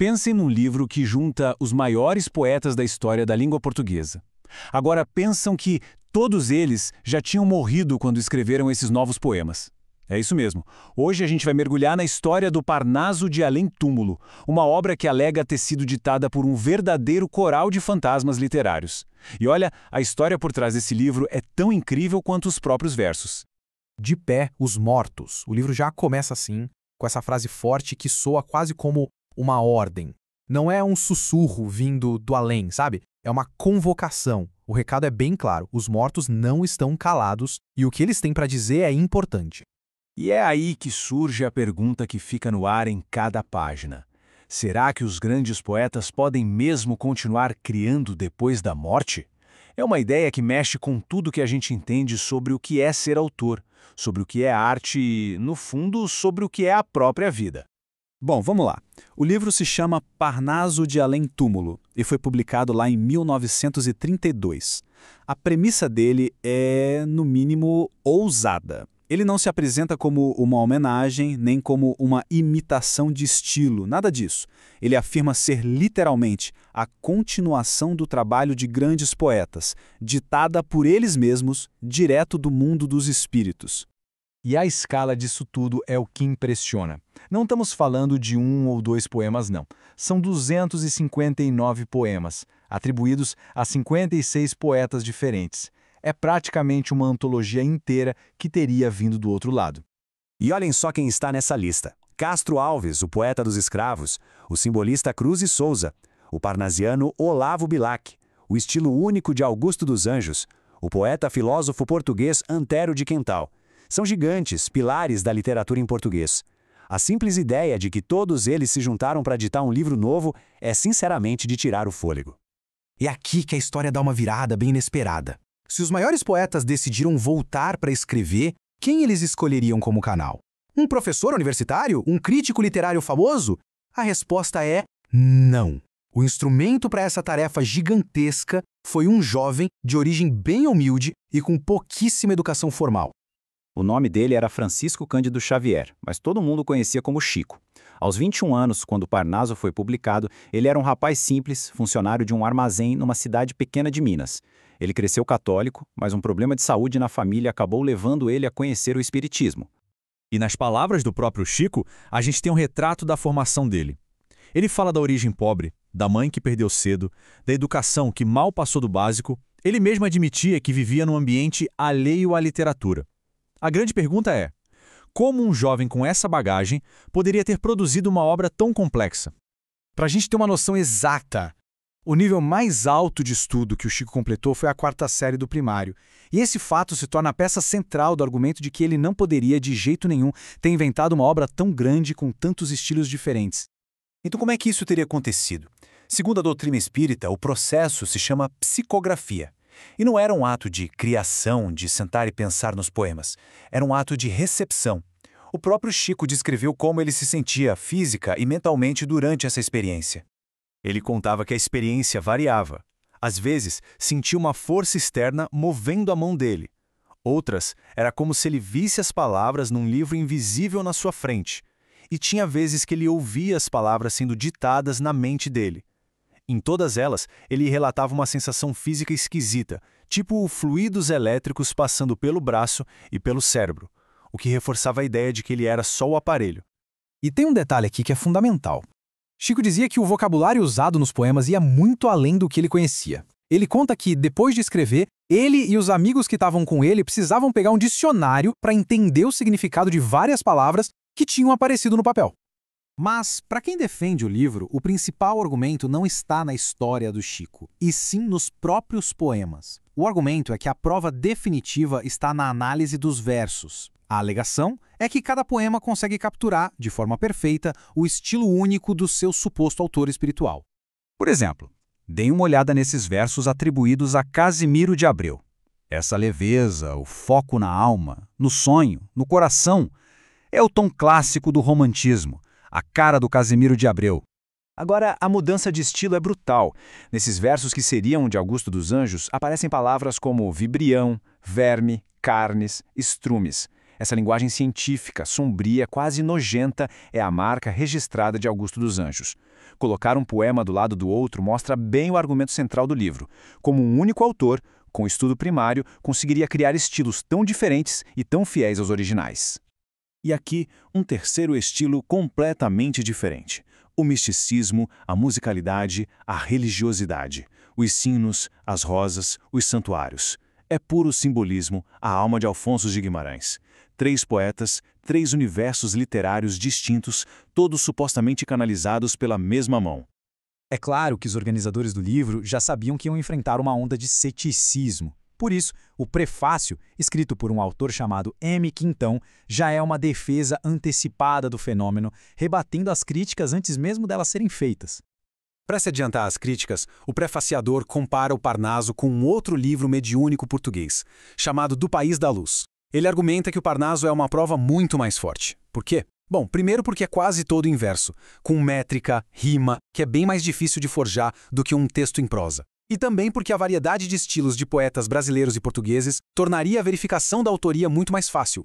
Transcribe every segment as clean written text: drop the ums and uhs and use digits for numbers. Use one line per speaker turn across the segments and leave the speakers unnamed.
Pensem num livro que junta os maiores poetas da história da língua portuguesa. Agora pensam que todos eles já tinham morrido quando escreveram esses novos poemas. É isso mesmo. Hoje a gente vai mergulhar na história do Parnaso de Além Túmulo, uma obra que alega ter sido ditada por um verdadeiro coral de fantasmas literários. E olha, a história por trás desse livro é tão incrível quanto os próprios versos.
De pé, os mortos. O livro já começa assim, com essa frase forte que soa quase como uma ordem. Não é um sussurro vindo do além, sabe? É uma convocação. O recado é bem claro, os mortos não estão calados e o que eles têm para dizer é importante.
E é aí que surge a pergunta que fica no ar em cada página. Será que os grandes poetas podem mesmo continuar criando depois da morte? É uma ideia que mexe com tudo que a gente entende sobre o que é ser autor, sobre o que é arte e, no fundo, sobre o que é a própria vida.
Bom, vamos lá. O livro se chama Parnaso de Além Túmulo e foi publicado lá em 1932. A premissa dele é, no mínimo, ousada. Ele não se apresenta como uma homenagem, nem como uma imitação de estilo, nada disso. Ele afirma ser literalmente a continuação do trabalho de grandes poetas, ditada por eles mesmos, direto do mundo dos espíritos.
E a escala disso tudo é o que impressiona. Não estamos falando de 1 ou 2 poemas, não. São 259 poemas, atribuídos a 56 poetas diferentes. É praticamente uma antologia inteira que teria vindo do outro lado.
E olhem só quem está nessa lista. Castro Alves, o poeta dos escravos, o simbolista Cruz e Souza, o parnasiano Olavo Bilac, o estilo único de Augusto dos Anjos, o poeta filósofo português Antero de Quental. São gigantes, pilares da literatura em português. A simples ideia de que todos eles se juntaram para ditar um livro novo é sinceramente de tirar o fôlego.
É aqui que a história dá uma virada bem inesperada. Se os maiores poetas decidiram voltar para escrever, quem eles escolheriam como canal? Um professor universitário? Um crítico literário famoso? A resposta é não. O instrumento para essa tarefa gigantesca foi um jovem de origem bem humilde e com pouquíssima educação formal.
O nome dele era Francisco Cândido Xavier, mas todo mundo o conhecia como Chico. Aos 21 anos, quando Parnaso foi publicado, ele era um rapaz simples, funcionário de um armazém numa cidade pequena de Minas. Ele cresceu católico, mas um problema de saúde na família acabou levando ele a conhecer o espiritismo.
E nas palavras do próprio Chico, a gente tem um retrato da formação dele. Ele fala da origem pobre, da mãe que perdeu cedo, da educação que mal passou do básico. Ele mesmo admitia que vivia num ambiente alheio à literatura. A grande pergunta é: como um jovem com essa bagagem poderia ter produzido uma obra tão complexa?
Para a gente ter uma noção exata, o nível mais alto de estudo que o Chico completou foi a 4ª série do primário. E esse fato se torna a peça central do argumento de que ele não poderia, de jeito nenhum, ter inventado uma obra tão grande com tantos estilos diferentes.
Então como é que isso teria acontecido? Segundo a doutrina espírita, o processo se chama psicografia. E não era um ato de criação, de sentar e pensar nos poemas. Era um ato de recepção. O próprio Chico descreveu como ele se sentia física e mentalmente durante essa experiência. Ele contava que a experiência variava. Às vezes, sentia uma força externa movendo a mão dele. Outras, era como se ele visse as palavras num livro invisível na sua frente. E tinha vezes que ele ouvia as palavras sendo ditadas na mente dele. Em todas elas, ele relatava uma sensação física esquisita, tipo fluidos elétricos passando pelo braço e pelo cérebro, o que reforçava a ideia de que ele era só o aparelho.
E tem um detalhe aqui que é fundamental. Chico dizia que o vocabulário usado nos poemas ia muito além do que ele conhecia. Ele conta que, depois de escrever, ele e os amigos que estavam com ele precisavam pegar um dicionário para entender o significado de várias palavras que tinham aparecido no papel. Mas, para quem defende o livro, o principal argumento não está na história do Chico, e sim nos próprios poemas. O argumento é que a prova definitiva está na análise dos versos. A alegação é que cada poema consegue capturar, de forma perfeita, o estilo único do seu suposto autor espiritual.
Por exemplo, deem uma olhada nesses versos atribuídos a Casimiro de Abreu. Essa leveza, o foco na alma, no sonho, no coração, é o tom clássico do romantismo, a cara do Casimiro de Abreu.
Agora, a mudança de estilo é brutal. Nesses versos que seriam de Augusto dos Anjos, aparecem palavras como vibrião, verme, carnes, estrumes. Essa linguagem científica, sombria, quase nojenta, é a marca registrada de Augusto dos Anjos.
Colocar um poema do lado do outro mostra bem o argumento central do livro. Como um único autor, com estudo primário, conseguiria criar estilos tão diferentes e tão fiéis aos originais.
E aqui, um terceiro estilo completamente diferente. O misticismo, a musicalidade, a religiosidade. Os sinos, as rosas, os santuários. É puro simbolismo, a alma de Afonso de Guimarães. 3 poetas, 3 universos literários distintos, todos supostamente canalizados pela mesma mão.
É claro que os organizadores do livro já sabiam que iam enfrentar uma onda de ceticismo. Por isso, o prefácio, escrito por um autor chamado M. Quintão, já é uma defesa antecipada do fenômeno, rebatendo as críticas antes mesmo delas serem feitas.
Para se adiantar às críticas, o prefaciador compara o Parnaso com um outro livro mediúnico português, chamado Do País da Luz. Ele argumenta que o Parnaso é uma prova muito mais forte. Por quê? Bom, primeiro porque é quase todo inverso, com métrica, rima, que é bem mais difícil de forjar do que um texto em prosa. E também porque a variedade de estilos de poetas brasileiros e portugueses tornaria a verificação da autoria muito mais fácil.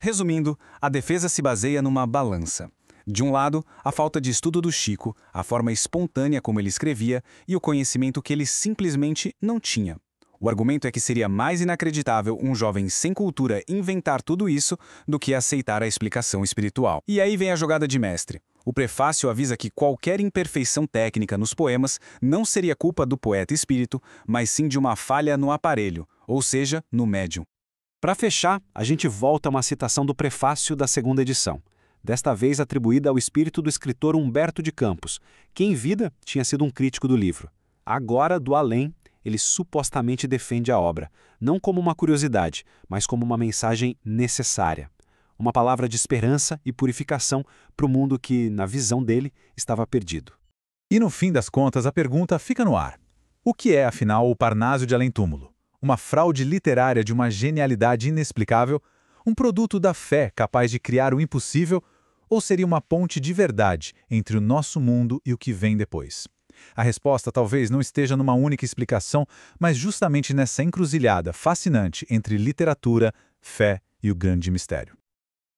Resumindo, a defesa se baseia numa balança. De um lado, a falta de estudo do Chico, a forma espontânea como ele escrevia e o conhecimento que ele simplesmente não tinha. O argumento é que seria mais inacreditável um jovem sem cultura inventar tudo isso do que aceitar a explicação espiritual. E aí vem a jogada de mestre. O prefácio avisa que qualquer imperfeição técnica nos poemas não seria culpa do poeta espírito, mas sim de uma falha no aparelho, ou seja, no médium.
Para fechar, a gente volta a uma citação do prefácio da segunda edição, desta vez atribuída ao espírito do escritor Humberto de Campos, que em vida tinha sido um crítico do livro. Agora, do além, ele supostamente defende a obra, não como uma curiosidade, mas como uma mensagem necessária. Uma palavra de esperança e purificação para o mundo que, na visão dele, estava perdido.
E no fim das contas, a pergunta fica no ar. O que é, afinal, o Parnaso de Além-Túmulo? Uma fraude literária de uma genialidade inexplicável? Um produto da fé capaz de criar o impossível? Ou seria uma ponte de verdade entre o nosso mundo e o que vem depois? A resposta talvez não esteja numa única explicação, mas justamente nessa encruzilhada fascinante entre literatura, fé e o grande mistério.